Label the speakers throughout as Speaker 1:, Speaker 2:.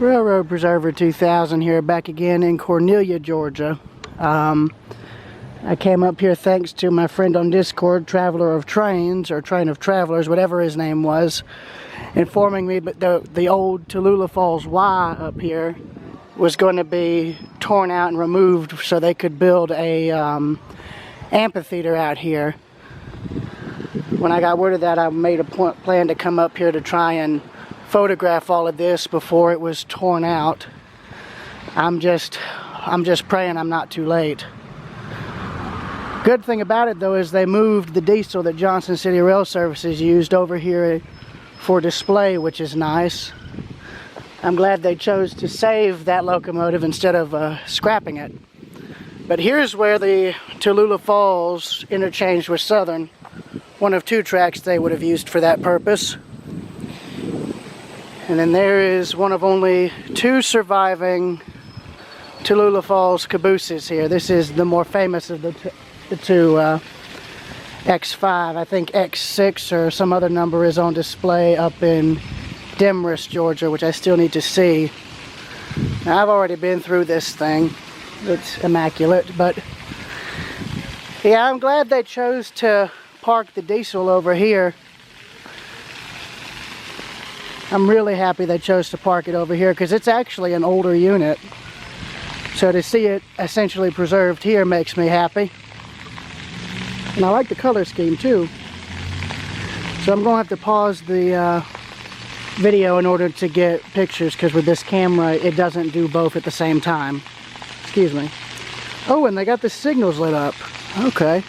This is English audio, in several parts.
Speaker 1: Railroad Preserver 2000 here, back again in Cornelia, Georgia. I came up here thanks to my friend on Discord, Traveler of Trains, or Train of Travelers, whatever his name was, informing me that the old Tallulah Falls Y up here was going to be torn out and removed so they could build a amphitheater out here. When I got word of that, I made a plan to come up here to try and photograph all of this before it was torn out. I'm just praying I'm not too late. Good thing about it though is they moved the diesel that Johnson City Rail Services used over here for display, which is nice. I'm glad they chose to save that locomotive instead of scrapping it. But here's where the Tallulah Falls interchanged with Southern, one of two tracks they would have used for that purpose. And then there is one of only two surviving Tallulah Falls cabooses here. This is the more famous of the two X5. I think X6 or some other number is on display up in Demorest, Georgia, which I still need to see. Now, I've already been through this thing. It's immaculate, but yeah, I'm glad they chose to park the diesel over here. I'm really happy they chose to park it over here because it's actually an older unit. So to see it essentially preserved here makes me happy. And I like the color scheme too. So I'm going to have to pause the video in order to get pictures because with this camera it doesn't do both at the same time. Excuse me. Oh, and they got the signals lit up. Okay.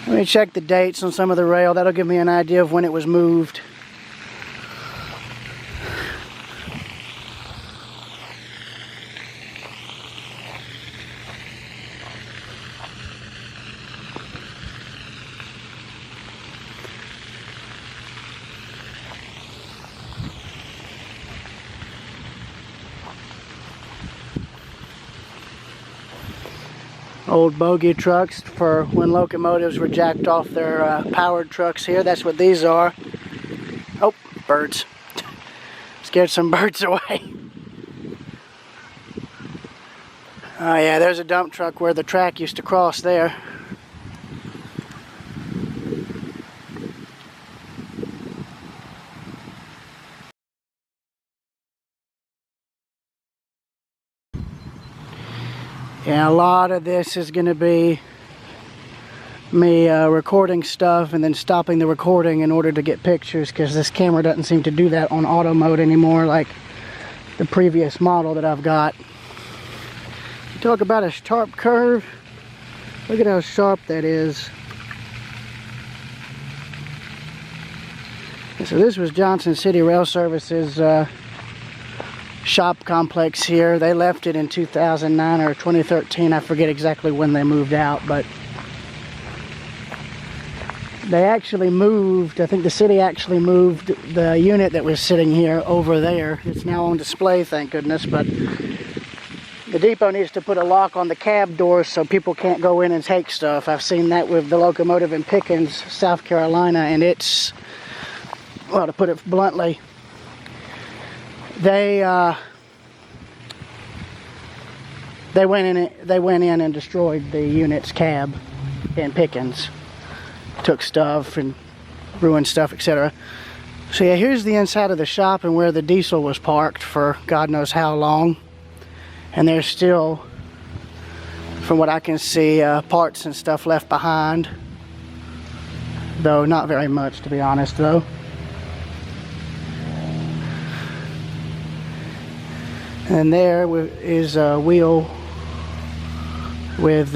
Speaker 1: Let me check the dates on some of the rail. That'll give me an idea of when it was moved. Old bogie trucks for when locomotives were jacked off their powered trucks here. That's what these are. Oh, birds. Scared some birds away. Oh yeah, there's a dump truck where the track used to cross there. Yeah, a lot of this is going to be me recording stuff and then stopping the recording in order to get pictures because this camera doesn't seem to do that on auto mode anymore like the previous model that I've got. You talk about a sharp curve. Look at how sharp that is. So this was Johnson City Rail Services shop complex here. They left it in 2009 or 2013. I forget exactly when they moved out, but they actually moved, I think the city actually moved the unit that was sitting here over there. It's now on display, thank goodness, but the depot needs to put a lock on the cab doors so people can't go in and take stuff. I've seen that with the locomotive in Pickens, South Carolina, and it's, well, to put it bluntly, They went in and destroyed the unit's cab in Pickens. Took stuff and ruined stuff, etc. So yeah, here's the inside of the shop and where the diesel was parked for God knows how long. And there's still, from what I can see, parts and stuff left behind. Though not very much, to be honest, though. And there is a wheel with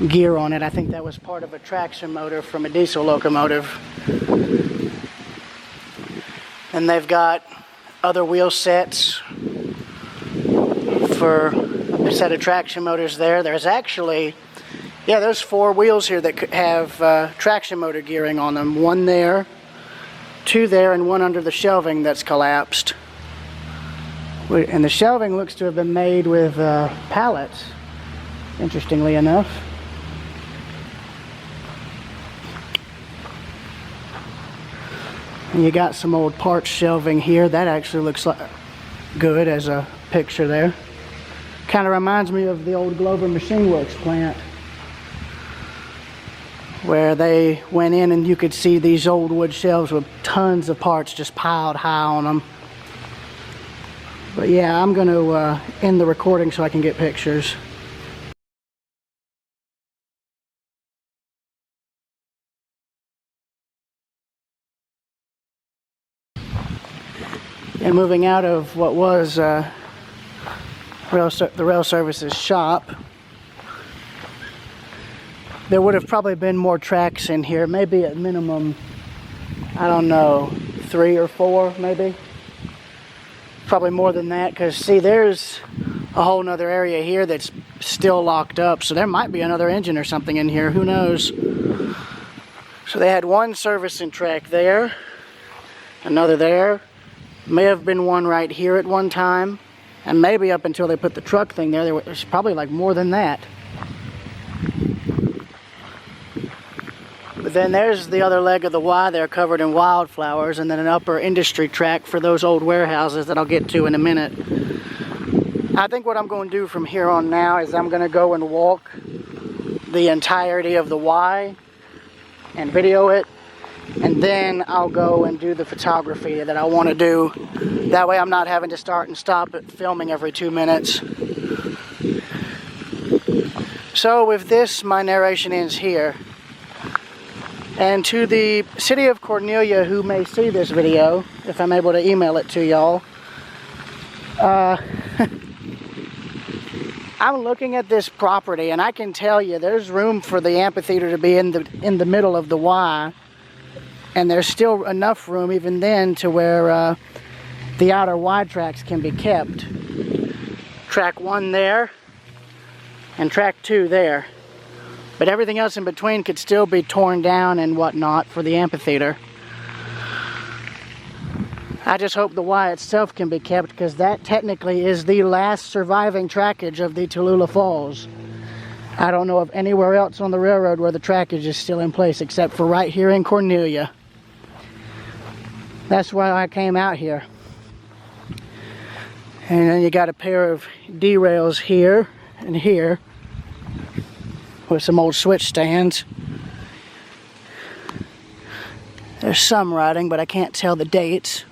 Speaker 1: gear on it. I think that was part of a traction motor from a diesel locomotive. And they've got other wheel sets for a set of traction motors there. There's actually Yeah, there's 4 wheels here that have traction motor gearing on them. 1 there, 2 there, and 1 under the shelving that's collapsed. And the shelving looks to have been made with pallets, interestingly enough. And you got some old parts shelving here. That actually looks like good as a picture there. Kind of reminds me of the old Glover Machine Works plant, where they went in and you could see these old wood shelves with tons of parts just piled high on them. But yeah, I'm going to end the recording so I can get pictures. And moving out of what was the rail services shop, there would have probably been more tracks in here, maybe at minimum, I don't know, 3 or 4 maybe. Probably more than that, because see, there's a whole nother area here that's still locked up, so there might be another engine or something in here, who knows. So they had 1 servicing track there, another there, may have been 1 right here at one time, and maybe up until they put the truck thing there was probably like more than that. But then there's the other leg of the Y there covered in wildflowers, and then an upper industry track for those old warehouses that I'll get to in a minute. I think what I'm going to do from here on now is I'm going to go and walk the entirety of the Y and video it, and then I'll go and do the photography that I want to do. That way I'm not having to start and stop at filming every 2 minutes. So with this, my narration ends here. And to the city of Cornelia who may see this video, if I'm able to email it to y'all, I'm looking at this property and I can tell you there's room for the amphitheater to be in the middle of the Y, and there's still enough room even then to where the outer Y tracks can be kept. Track 1 there and track 2 there. But everything else in between could still be torn down and whatnot for the amphitheater. I just hope the Y itself can be kept, because that technically is the last surviving trackage of the Tallulah Falls. I don't know of anywhere else on the railroad where the trackage is still in place except for right here in Cornelia. That's why I came out here. And then you got a pair of derails here and here, with some old switch stands. There's some writing, but I can't tell the dates.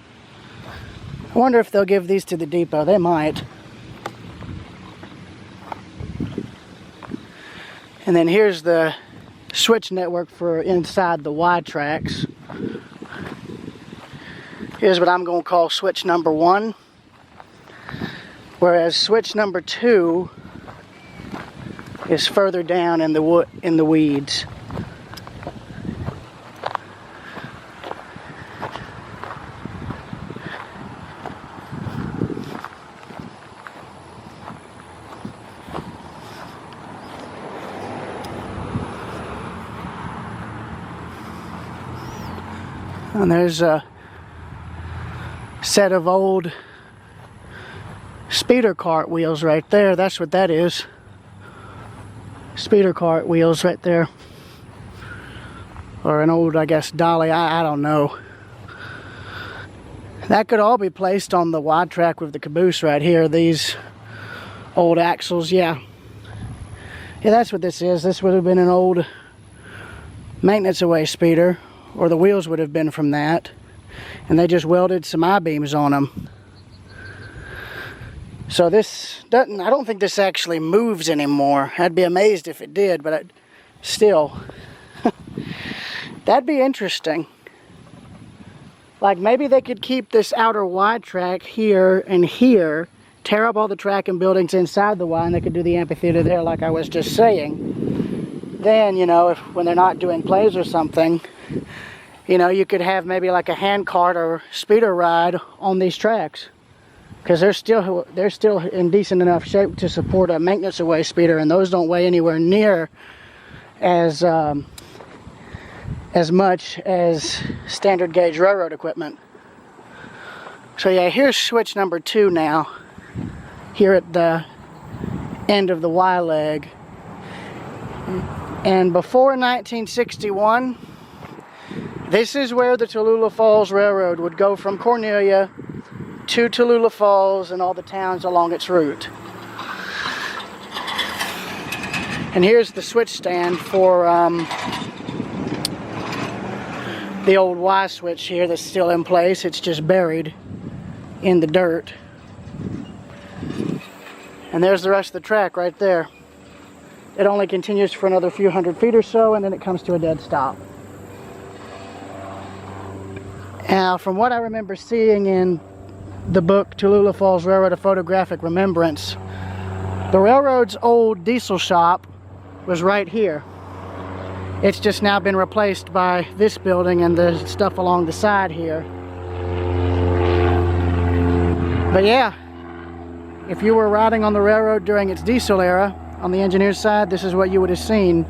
Speaker 1: I wonder if they'll give these to the depot. They might. And then here's the switch network for inside the Y tracks. Here's what I'm going to call switch number 1. Whereas switch number 2 is further down in the weeds. And there's a set of old speeder cart wheels right there. That's what that is. Speeder cart wheels right there. Or an old, I guess, dolly. I don't know. That could all be placed on the Y track with the caboose right here. These old axles, yeah. Yeah, that's what this is. This would have been an old maintenance away speeder, or the wheels would have been from that. And they just welded some I-beams on them. So this doesn't, I don't think this actually moves anymore. I'd be amazed if it did, but still, that'd be interesting. Like maybe they could keep this outer Y track here and here, tear up all the track and buildings inside the Y, and they could do the amphitheater there like I was just saying. Then, you know, when they're not doing plays or something, you know, you could have maybe like a hand cart or speeder ride on these tracks. Because they're still in decent enough shape to support a maintenance away speeder, and those don't weigh anywhere near as much as standard gauge railroad equipment. So yeah, here's switch number 2 now, here at the end of the Y leg. And before 1961, this is where the Tallulah Falls Railroad would go from Cornelia to Tallulah Falls and all the towns along its route. And here's the switch stand for the old Y switch here that's still in place. It's just buried in the dirt. And there's the rest of the track right there. It only continues for another few hundred feet or so, and then it comes to a dead stop. Now, from what I remember seeing in the book Tallulah Falls Railroad, A Photographic Remembrance, the railroad's old diesel shop was right here. It's just now been replaced by this building and the stuff along the side here. But yeah, if you were riding on the railroad during its diesel era, on the engineer's side, this is what you would have seen.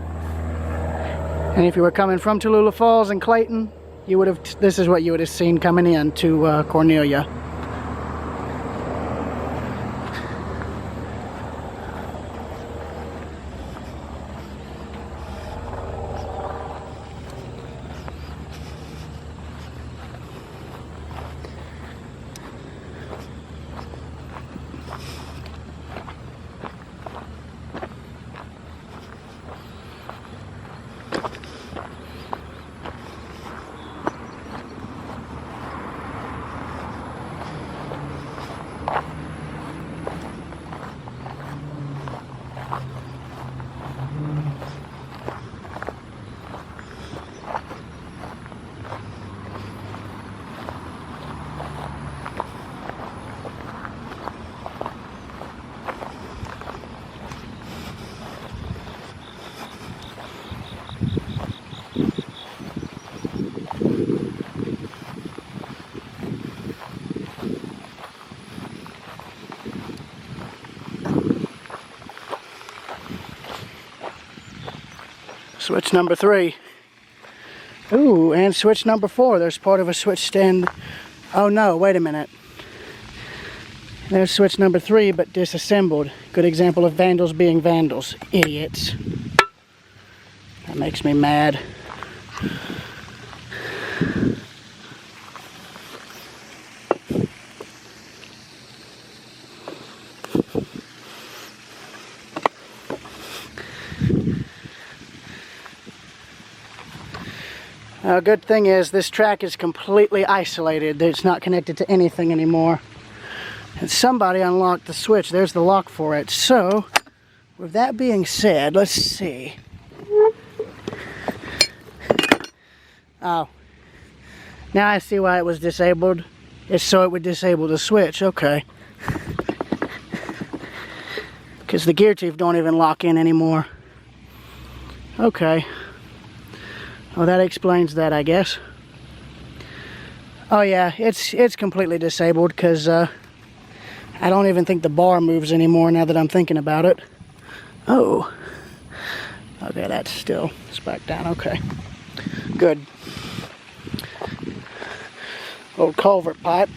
Speaker 1: And if you were coming from Tallulah Falls and Clayton, you would have, this is what you would have seen coming in to Cornelia. Switch number 3. Ooh, and switch number 4. There's part of a switch stand. Oh no, wait a minute. There's switch number 3, but disassembled. Good example of vandals being vandals. Idiots. That makes me mad. Good thing is this track is completely isolated. It's not connected to anything anymore. And somebody unlocked the switch. There's the lock for it. So, with that being said, let's see. Oh. Now I see why it was disabled. It's so it would disable the switch. Okay. Because the gear teeth don't even lock in anymore. Okay. Well, that explains that, I guess. Oh yeah, it's completely disabled because I don't even think the bar moves anymore now that I'm thinking about it. Oh. Okay, that's still, it's back down, okay. Good. Old culvert pipe.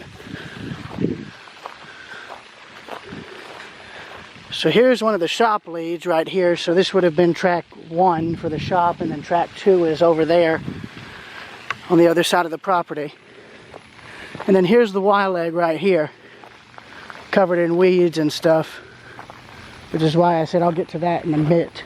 Speaker 1: So here's one of the shop leads right here. So this would have been track 1 for the shop, and then track 2 is over there on the other side of the property. And then here's the Y leg right here, covered in weeds and stuff, which is why I said I'll get to that in a bit.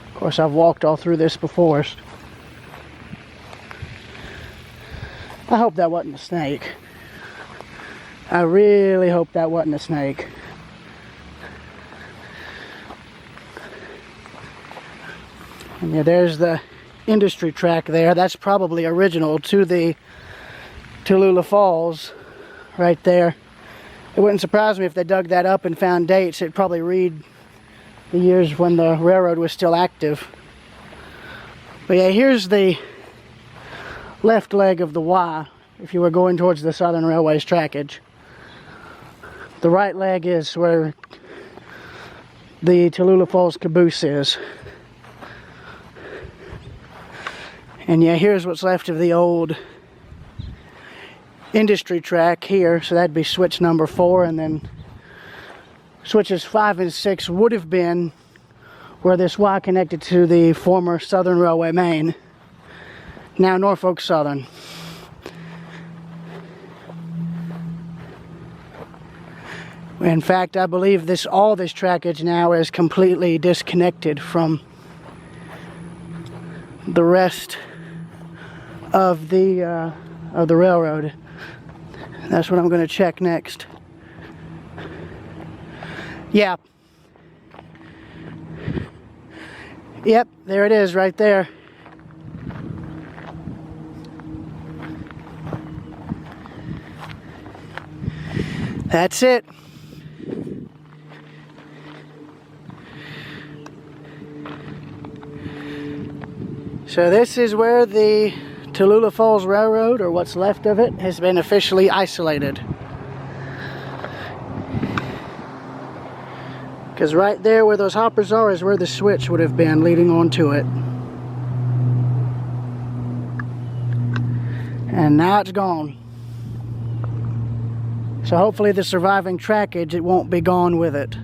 Speaker 1: Of course, I've walked all through this before. I hope that wasn't a snake. I really hope that wasn't a snake. And yeah, there's the industry track there. That's probably original to the Tallulah Falls right there. It wouldn't surprise me if they dug that up and found dates. It'd probably read the years when the railroad was still active. But yeah, here's the left leg of the Y if you were going towards the Southern Railway's trackage. The right leg is where the Tallulah Falls caboose is. And yeah, here's what's left of the old industry track here. So that'd be switch number 4, and then switches 5 and 6 would have been where this Y connected to the former Southern Railway main, now Norfolk Southern. In fact, I believe all this trackage now is completely disconnected from the rest of the railroad. That's what I'm going to check next. Yeah. Yep, there it is right there. That's it. So this is where the Tallulah Falls Railroad, or what's left of it, has been officially isolated. Because right there where those hoppers are is where the switch would have been leading onto it. And now it's gone. So hopefully the surviving trackage, it won't be gone with it.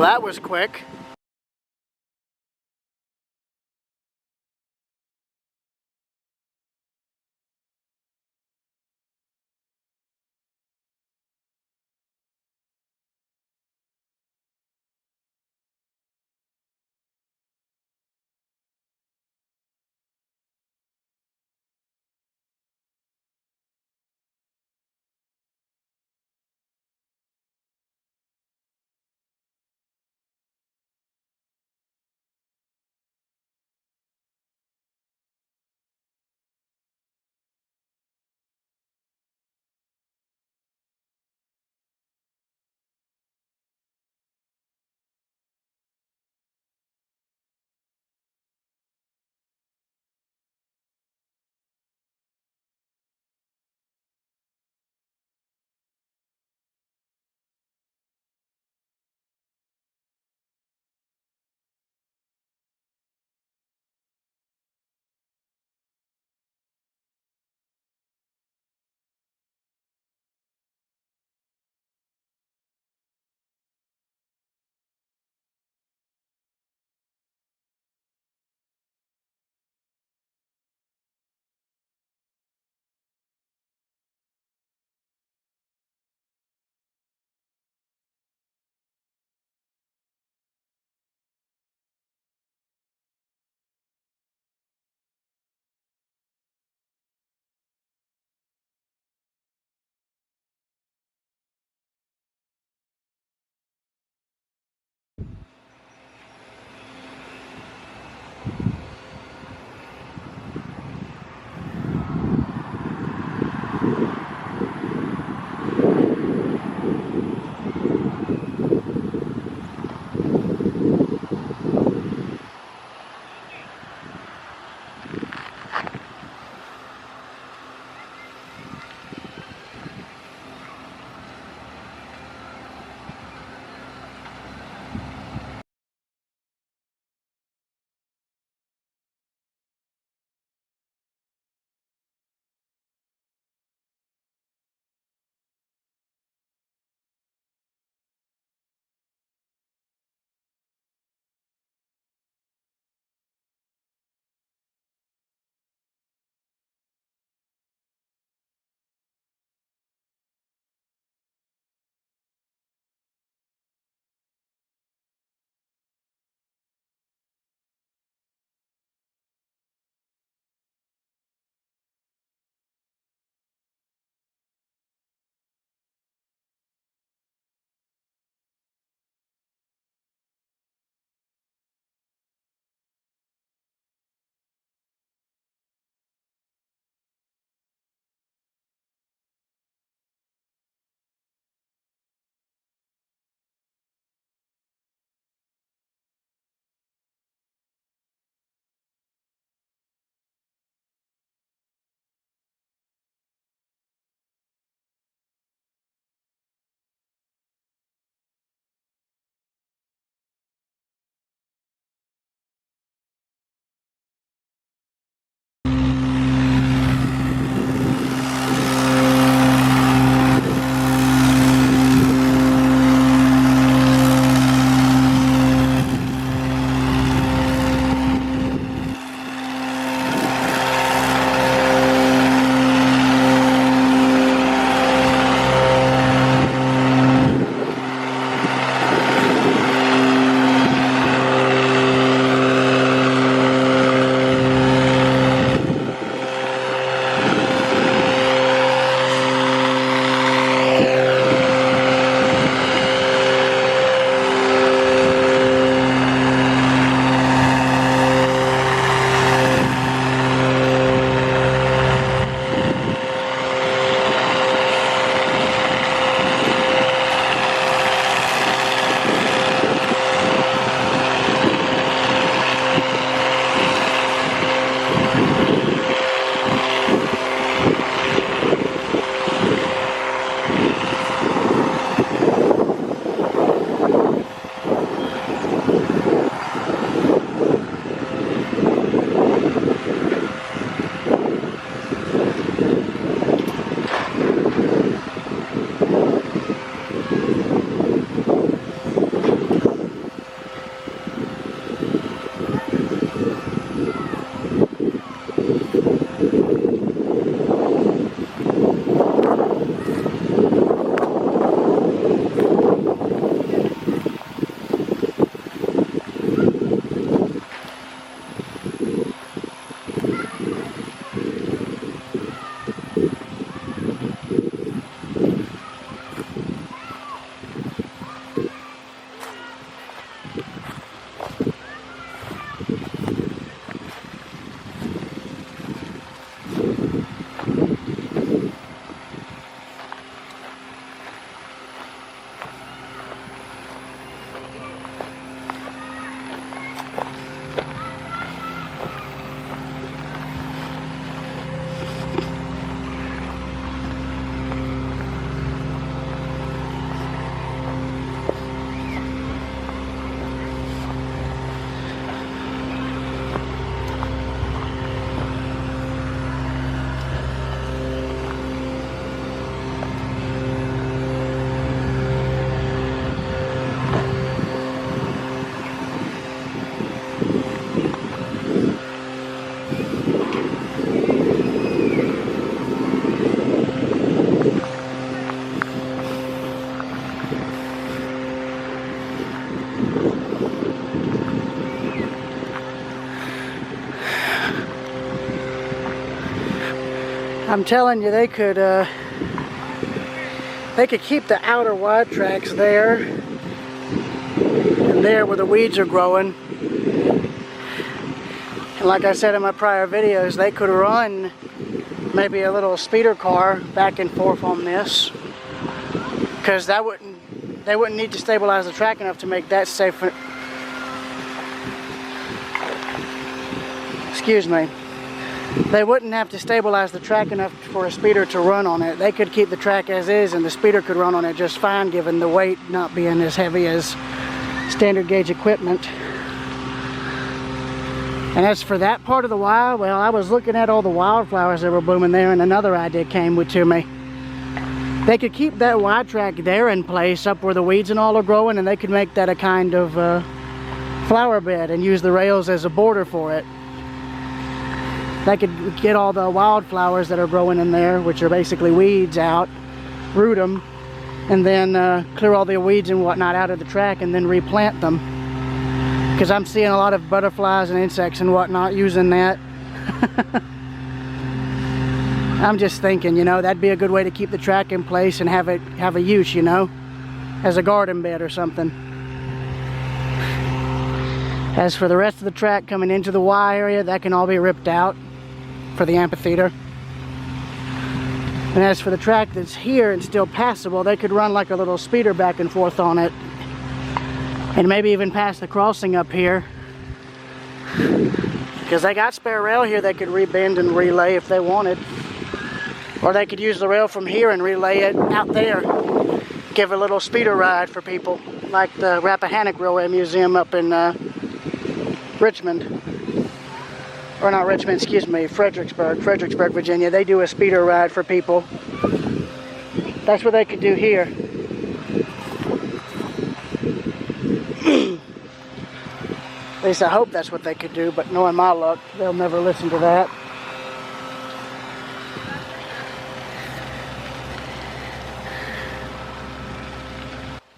Speaker 1: that was quick. I'm telling you, they could keep the outer wide tracks there and there where the weeds are growing. And like I said in my prior videos, they could run maybe a little speeder car back and forth on this, because they wouldn't need to stabilize the track enough to make that safe. Excuse me. They wouldn't have to stabilize the track enough for a speeder to run on it. They could keep the track as is and the speeder could run on it just fine, given the weight not being as heavy as standard gauge equipment. And as for that part of the wild, well, I was looking at all the wildflowers that were blooming there, and another idea came to me. They could keep that wide track there in place up where the weeds and all are growing, and they could make that a kind of flower bed and use the rails as a border for it. They could get all the wildflowers that are growing in there, which are basically weeds, out, root them, and then clear all the weeds and whatnot out of the track and then replant them. Because I'm seeing a lot of butterflies and insects and whatnot using that. I'm just thinking, you know, that'd be a good way to keep the track in place and have a use, you know, as a garden bed or something. As for the rest of the track coming into the Y area, that can all be ripped out for the amphitheater. And as for the track that's here and still passable, they could run like a little speeder back and forth on it, and maybe even pass the crossing up here, because they got spare rail here they could rebend and relay if they wanted. Or they could use the rail from here and relay it out there. Give a little speeder ride for people, like the Rappahannock Railway Museum up in Richmond. Or not Richmond, excuse me, Fredericksburg, Virginia. They do a speeder ride for people. That's what they could do here. At least I hope that's what they could do, but knowing my luck, they'll never listen to that.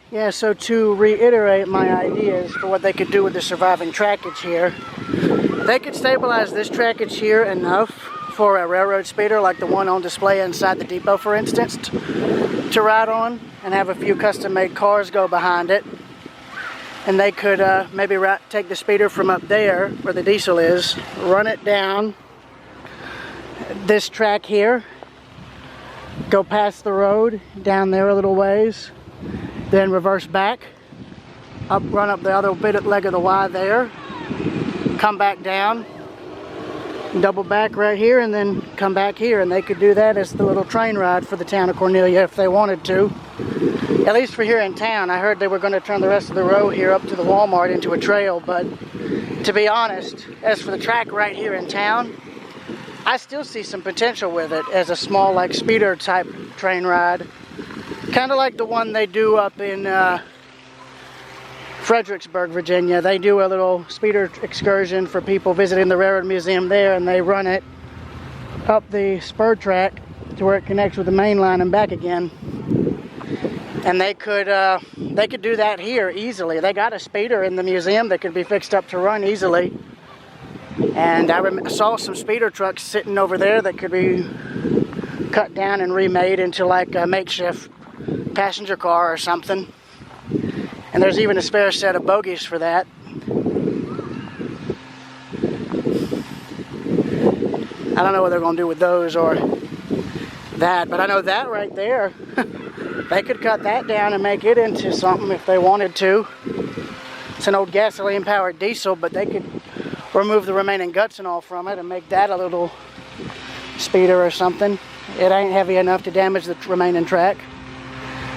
Speaker 1: Yeah, so to reiterate my ideas for what they could do with the surviving trackage here, they could stabilize this trackage here enough for a railroad speeder like the one on display inside the depot, for instance, to ride on, and have a few custom-made cars go behind it. And they could maybe take the speeder from up there where the diesel is, run it down this track here, go past the road down there a little ways, then reverse back, run up the other leg of the Y there, come back down, double back right here, and then come back here. And they could do that as the little train ride for the town of Cornelia if they wanted to. At least for here in town. I heard they were going to turn the rest of the road here up to the Walmart into a trail, but to be honest, as for the track right here in town, I still see some potential with it as a small, like, speeder type train ride. Kind of like the one they do up in Fredericksburg, Virginia. They do a little speeder excursion for people visiting the Railroad Museum there, and they run it up the spur track to where it connects with the main line and back again. And they could do that here easily. They got a speeder in the museum that could be fixed up to run easily. And I saw some speeder trucks sitting over there that could be cut down and remade into like a makeshift passenger car or something. And there's even a spare set of bogies for that. I don't know what they're going to do with those or that, but I know that right there, they could cut that down and make it into something if they wanted to. It's an old gasoline powered diesel, but they could remove the remaining guts and all from it and make that a little speeder or something. It ain't heavy enough to damage the remaining track.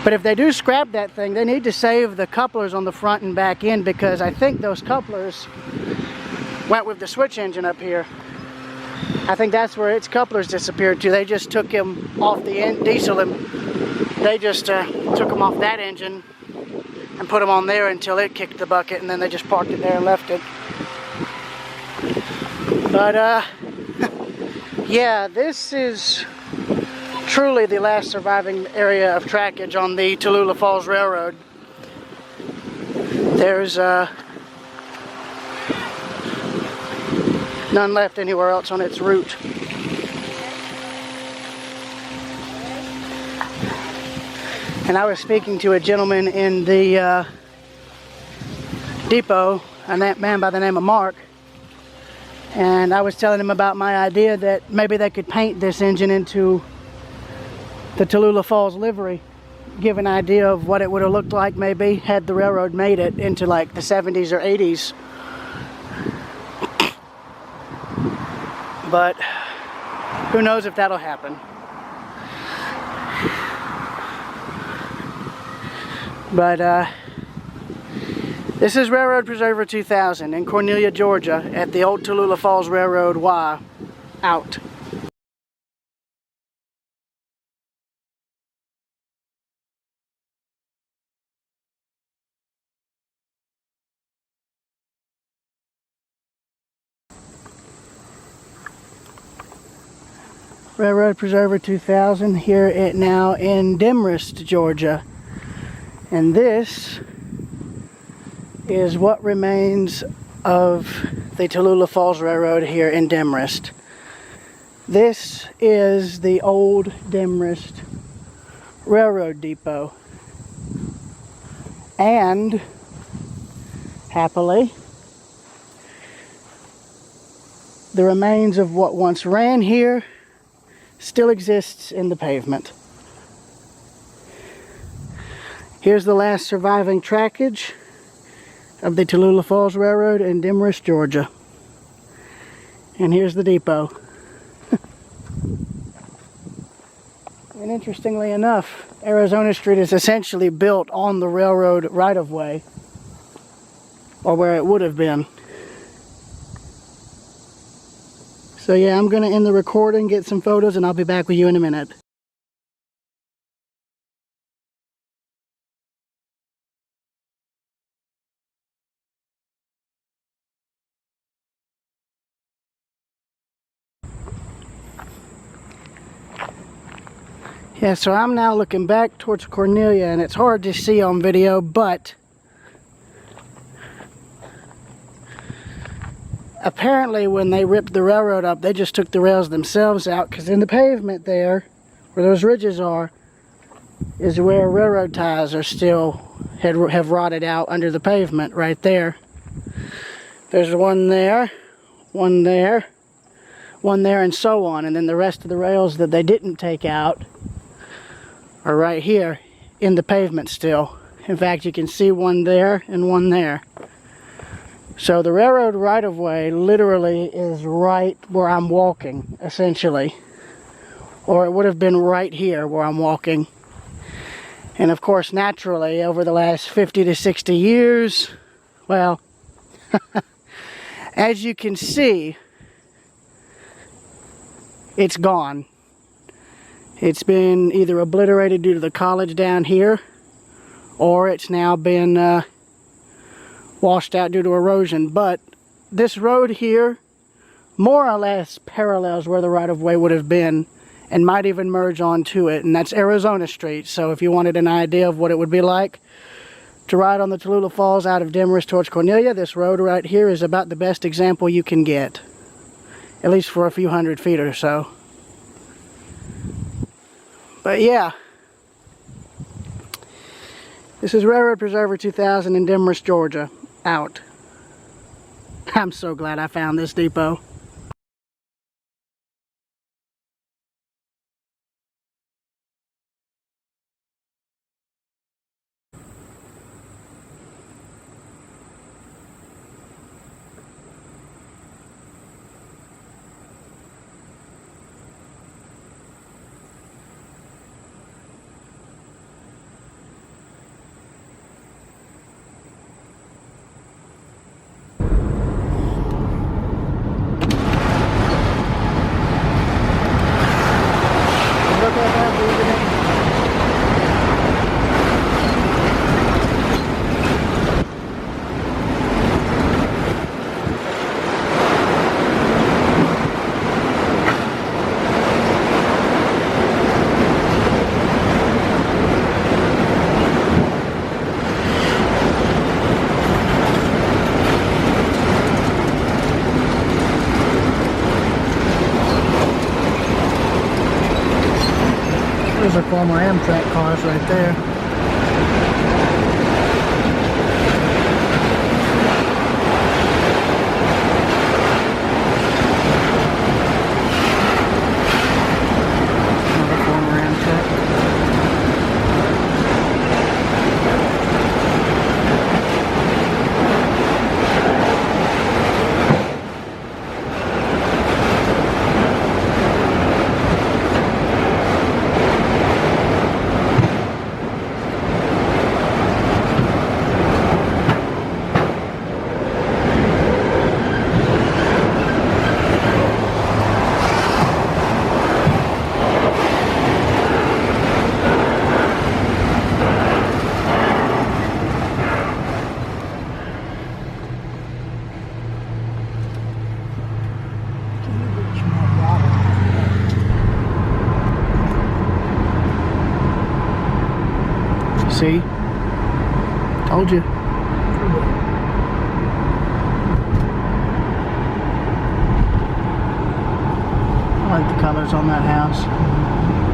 Speaker 1: But if they do scrap that thing, they need to save the couplers on the front and back end, because I think those couplers went with the switch engine up here. I think that's where its couplers disappeared to. They just took him off the diesel and they just took him off that engine and put him on there until it kicked the bucket, and then they just parked it there and left it. But yeah, this is truly the last surviving area of trackage on the Tallulah Falls Railroad. There's none left anywhere else on its route. And I was speaking to a gentleman in the depot, a man by the name of Mark, and I was telling him about my idea that maybe they could paint this engine into the Tallulah Falls livery, give an idea of what it would have looked like maybe had the railroad made it into like the 70s or 80s. But who knows if that'll happen. But this is Railroad Preserver 2000 in Cornelia, Georgia at the old Tallulah Falls Railroad Y. Out. Railroad Preserver 2000 here now in Demorest, Georgia. And this is what remains of the Tallulah Falls Railroad here in Demorest. This is the old Demorest Railroad Depot. And, happily, the remains of what once ran here still exists in the pavement. Here's the last surviving trackage of the Tallulah Falls Railroad in Demorest, Georgia. And here's the depot. And interestingly enough, Arizona Street is essentially built on the railroad right-of-way, or where it would have been. So yeah, I'm going to end the recording, get some photos, and I'll be back with you in a minute. Yeah, so I'm now looking back towards Cornelia, and it's hard to see on video, but apparently when they ripped the railroad up, they just took the rails themselves out, because in the pavement there, where those ridges are, is where railroad ties are still, have rotted out under the pavement right there. There's one there, one there, one there, and so on. And then the rest of the rails that they didn't take out are right here in the pavement still. In fact, you can see one there and one there. So the railroad right-of-way literally is right where I'm walking, essentially. Or it would have been right here where I'm walking. And of course, naturally, over the last 50 to 60 years, well, as you can see, it's gone. It's been either obliterated due to the college down here, or it's now been washed out due to erosion. But this road here more or less parallels where the right-of-way would have been and might even merge onto it, and that's Arizona Street. So if you wanted an idea of what it would be like to ride on the Tallulah Falls out of Demorest towards Cornelia, this road right here is about the best example you can get, at least for a few hundred feet or so. But yeah, this is Railroad Preserver 2000 in Demorest, Georgia. Out. I'm so glad I found this depot. Those are former Amtrak cars right there. Another former Amtrak. See? Told you. I like the colors on that house.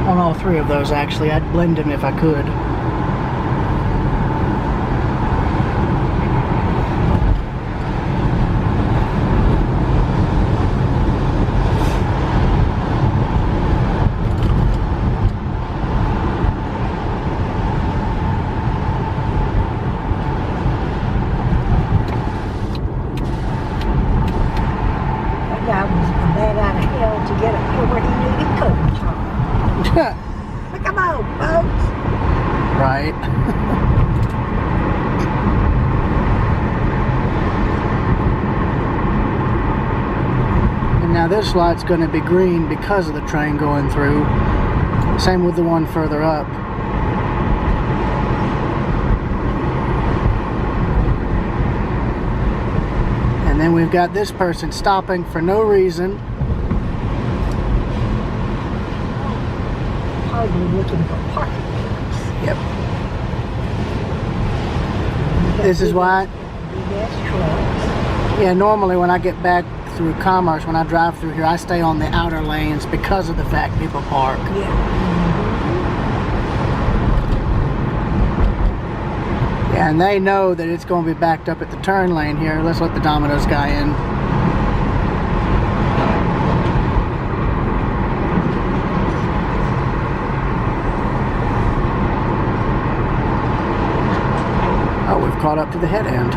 Speaker 1: On all three of those, actually. I'd blend them if I could.
Speaker 2: Come on, folks.
Speaker 1: Right. And now this light's going to be green because of the train going through. Same with the one further up. And then we've got this person stopping for no reason.
Speaker 2: Probably looking for parking.
Speaker 1: Yep. This is why. Yeah, normally when I get back through Commerce, when I drive through here, I stay on the outer lanes because of the fact people park.
Speaker 2: Yeah.
Speaker 1: Yeah, and they know that it's going to be backed up at the turn lane here. Let's let the Domino's guy in. Oh, we've caught up to the head end.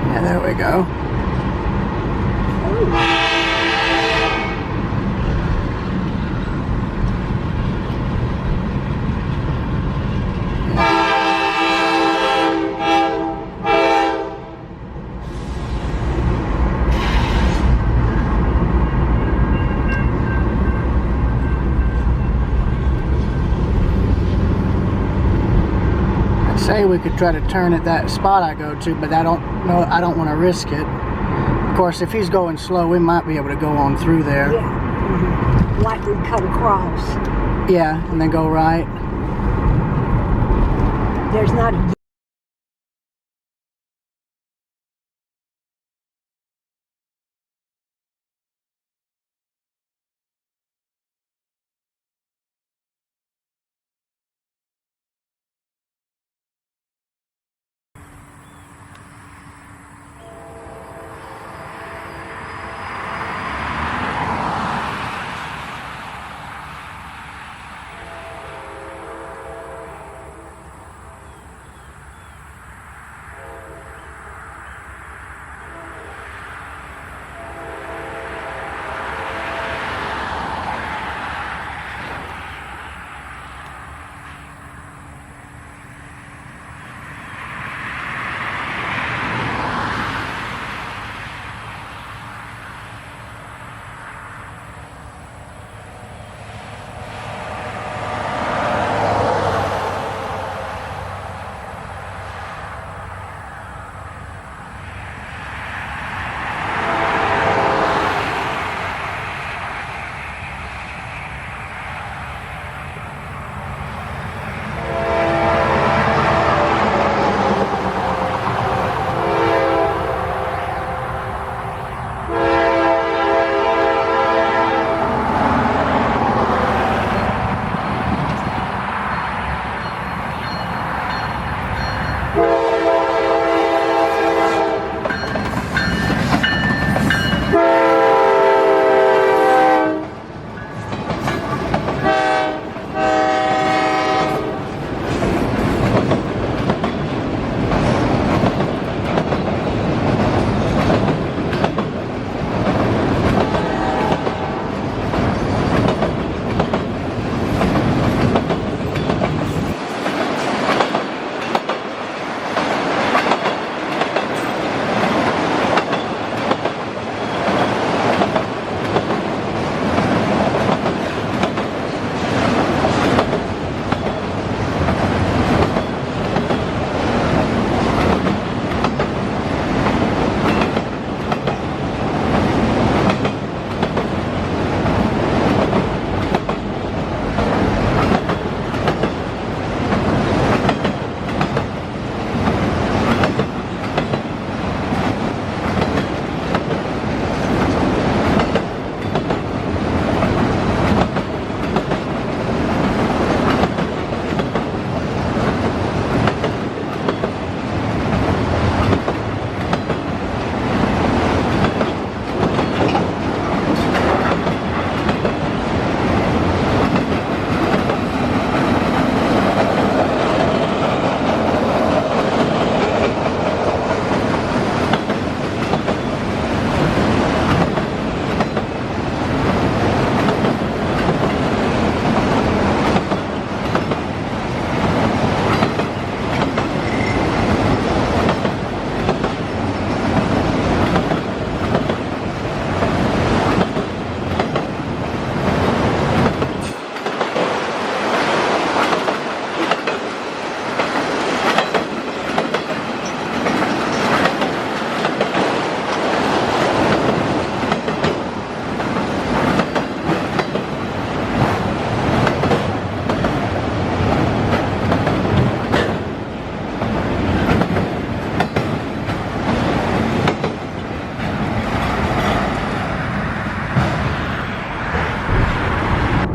Speaker 1: Yeah, there we go. Say we could try to turn at that spot I go to, but I don't know. I don't want to risk it. Of course, if he's going slow, we might be able to go on through there.
Speaker 2: Yeah. Likely cut across.
Speaker 1: Yeah, and then go right.
Speaker 2: There's not a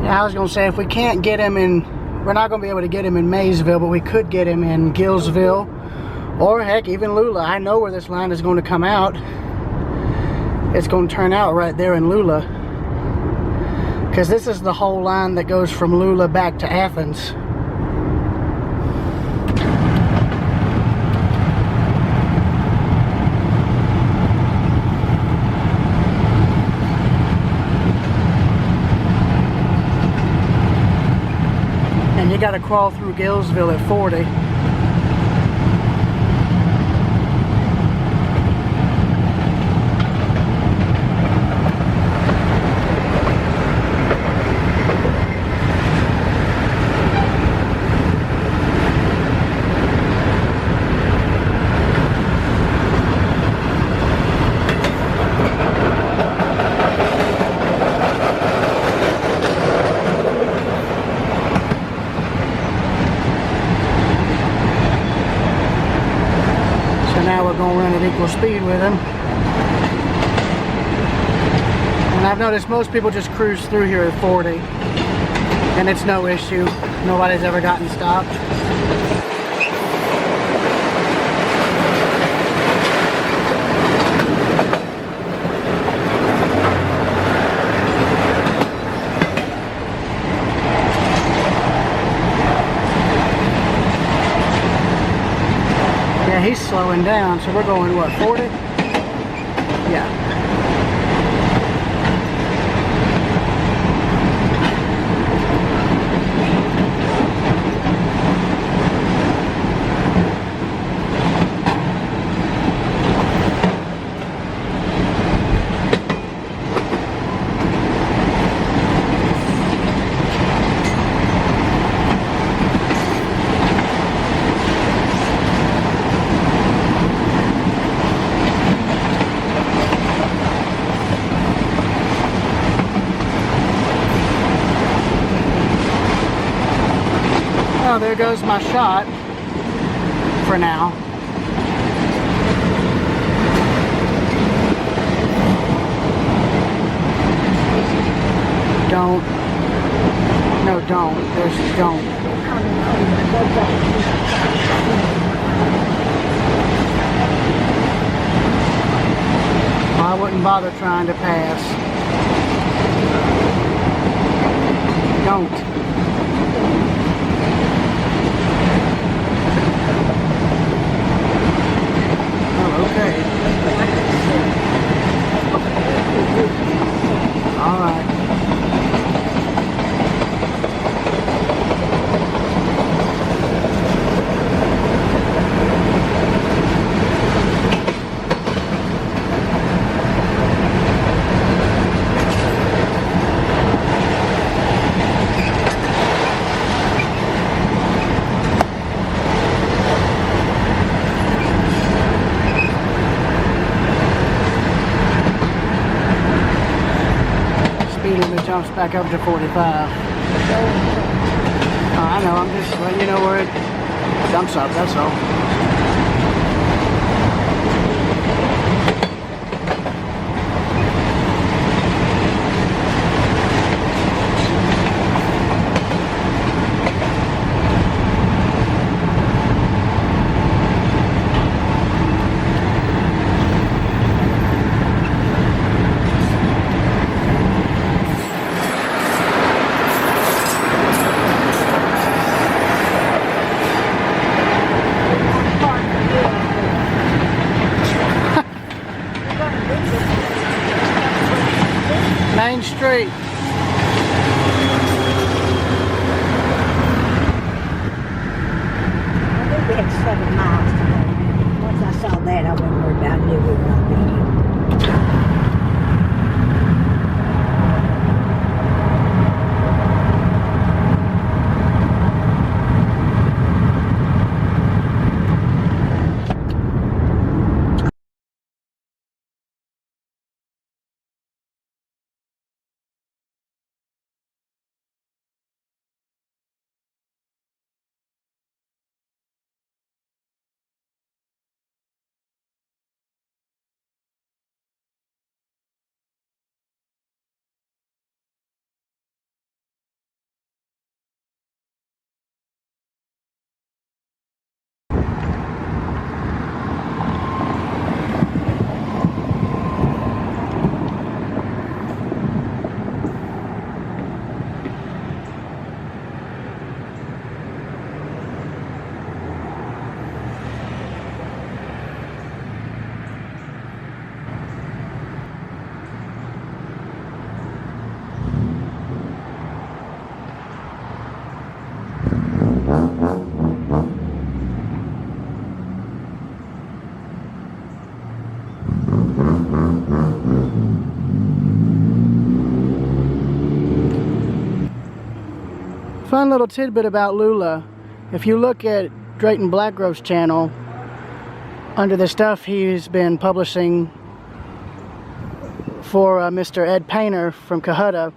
Speaker 1: I was gonna say, if we can't get him in, we're not gonna be able to get him in Maysville, but we could get him in Gillsville, or heck, even Lula. I know where this line is going to come out. It's going to turn out right there in Lula, because this is the whole line that goes from Lula back to Athens. And you got to crawl through Gillsville at 40. Now we're going to run at equal speed with him. And I've noticed most people just cruise through here at 40. And it's no issue. Nobody's ever gotten stopped. Yeah, he's slowing down, so we're going, what, 40? Yeah. Oh, there goes my shot for now. Don't. No, don't. There's don't. I wouldn't bother trying to pass. Don't. Okay. All right. Speed limit jumps back up to 45. I know, I'm just letting you know where it jumps up, that's all. Main Street.
Speaker 2: I think we had 7 miles to go. Once I saw that, I wasn't worried about it. I knew we were going to be here.
Speaker 1: fun little tidbit about Lula. If you look at Drayton Blackgrove's channel, under the stuff he's been publishing for Mr. Ed Painter from Cohutta,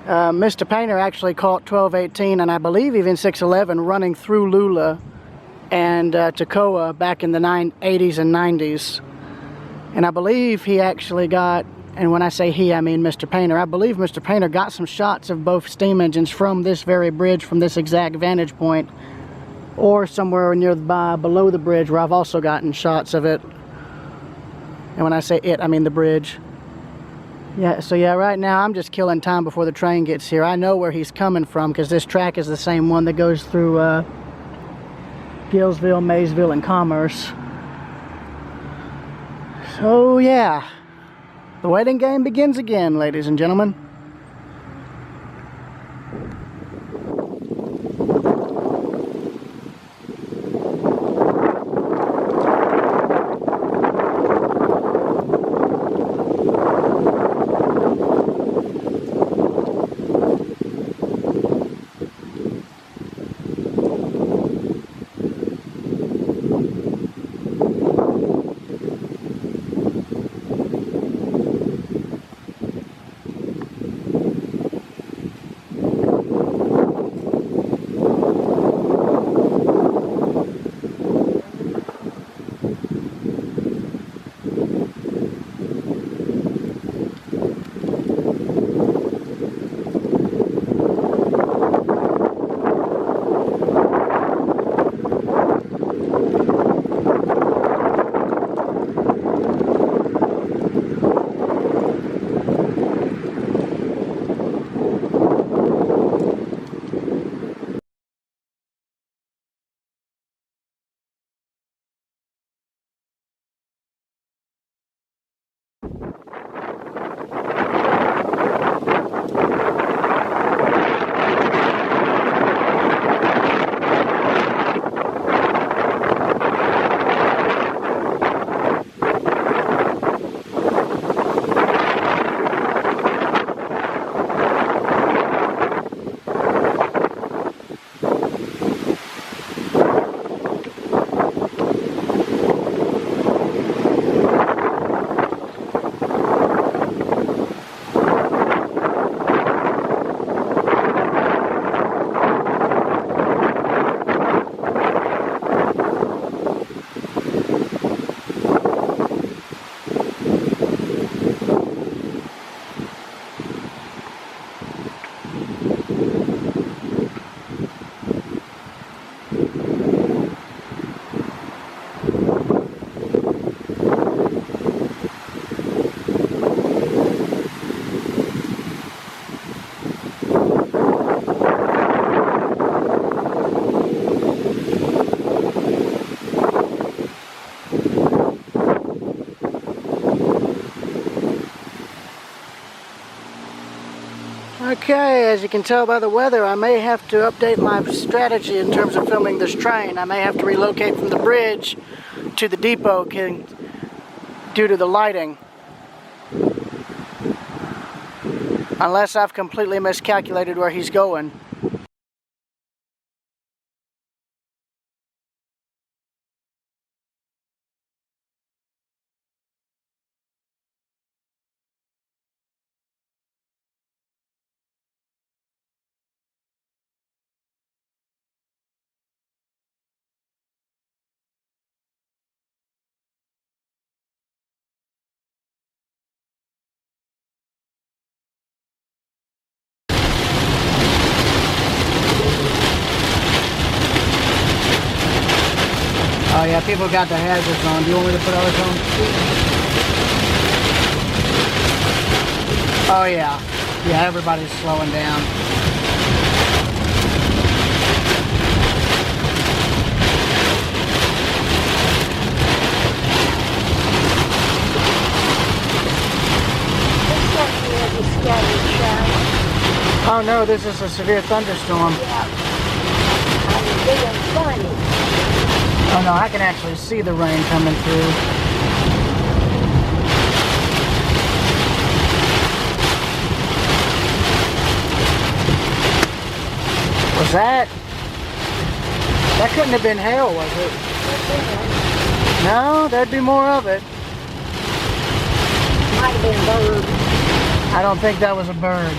Speaker 1: Mr. Painter actually caught 1218 and I believe even 611 running through Lula and Toccoa back in the 80s and 90s. And I believe he actually got, and when I say he, I mean Mr. Painter, I believe Mr. Painter got some shots of both steam engines from this very bridge, from this exact vantage point, or somewhere nearby below the bridge where I've also gotten shots of it. And when I say it, I mean the bridge. Yeah, so yeah, right now I'm just killing time before the train gets here. I know where he's coming from because this track is the same one that goes through Gillsville, Maysville, and Commerce. So yeah, the waiting game begins again, ladies and gentlemen. Okay, as you can tell by the weather, I may have to update my strategy in terms of filming this train. I may have to relocate from the bridge to the depot due to the lighting. Unless I've completely miscalculated where he's going. Oh yeah, people got the hazards on. Do you want me to put ours on? Oh yeah. Yeah, everybody's slowing down. Oh no, this is a severe thunderstorm. Oh no, I can actually see the rain coming through. Was that? That couldn't have been hail, was it? No, there'd be more of it.
Speaker 2: Might have been a bird.
Speaker 1: I don't think that was a bird.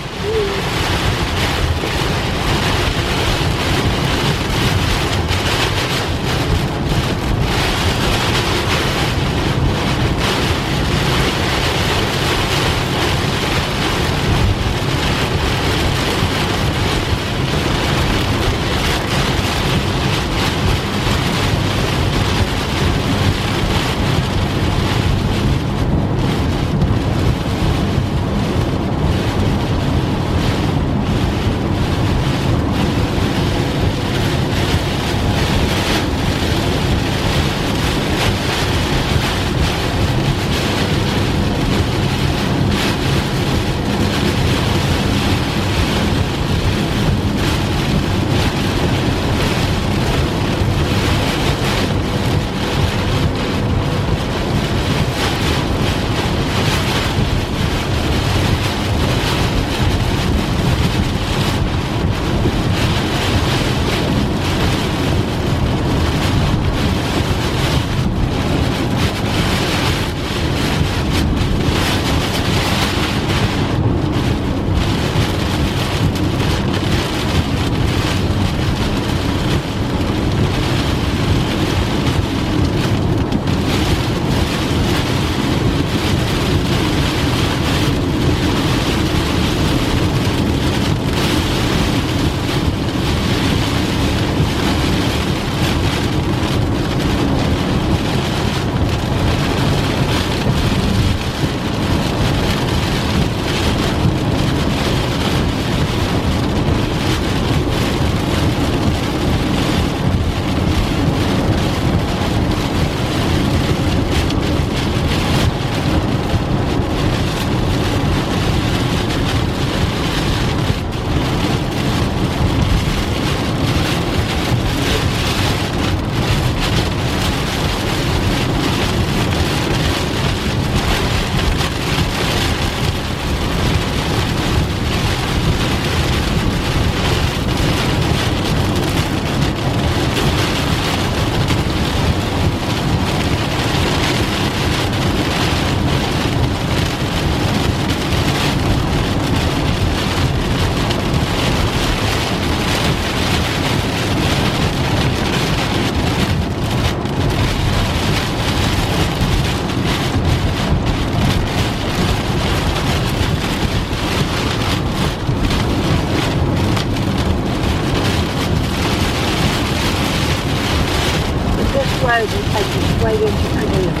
Speaker 2: Road will take you straight into Cornelia.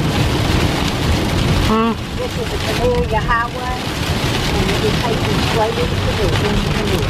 Speaker 2: This is the Cornelia Highway, and it will take you straight into Cornelia.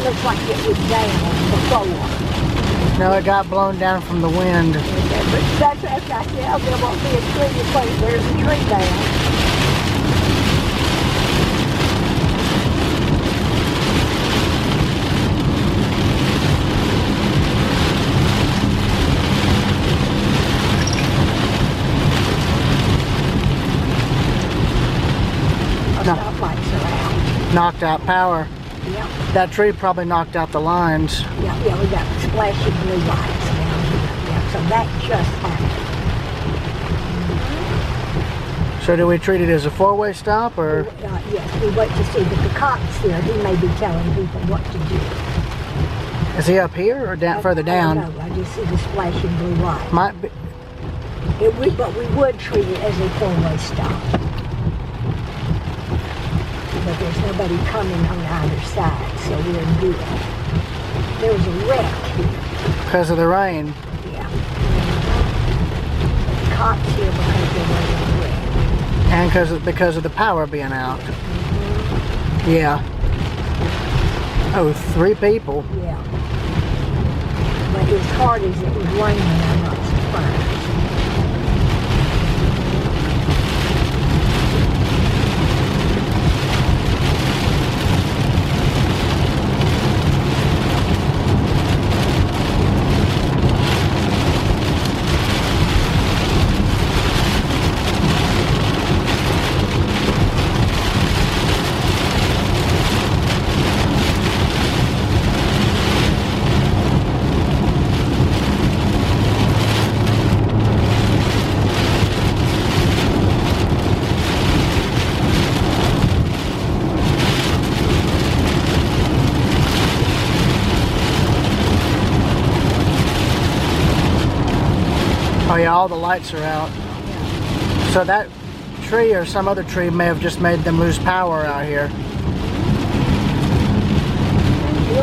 Speaker 2: Looks like it was down before.
Speaker 1: No, it got blown down from the wind.
Speaker 2: That's right there. There won't be a tree in place. There's a tree down. Stoplights are out.
Speaker 1: Knocked out power.
Speaker 2: Yep.
Speaker 1: That tree probably knocked out the lines.
Speaker 2: Yeah, we got flashing blue lights down here. Yeah, so that just happened.
Speaker 1: So do we treat it as a four-way stop, or?
Speaker 2: Yes, we wait to see, but the cop's here. He may be telling people what to do.
Speaker 1: Is he up here or down further down?
Speaker 2: I don't know. I just see this flashing blue light.
Speaker 1: Might be.
Speaker 2: But we would treat it as a four-way stop. But there's nobody coming on either side, so we're good. There was a wreck here.
Speaker 1: Because of the rain.
Speaker 2: Yeah. Cops here because there was a wreck.
Speaker 1: And because of the power being out. Yeah. Oh, 3 people.
Speaker 2: Yeah. But as hard as it was raining, I'm not surprised.
Speaker 1: Oh yeah, all the lights are out. So that tree or some other tree may have just made them lose power out here.
Speaker 2: Here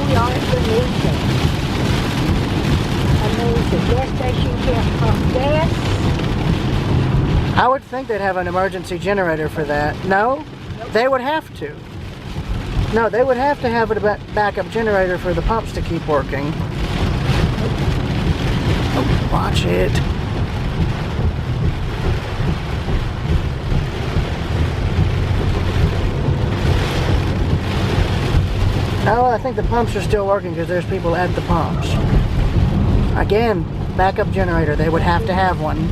Speaker 2: we are at the news station. That means the gas station can't pump gas.
Speaker 1: I would think they'd have an emergency generator for that. No? They would have to. No, they would have to have a backup generator for the pumps to keep working. Oh, watch it. No, I think the pumps are still working because there's people at the pumps. Again, backup generator. They would have to have one.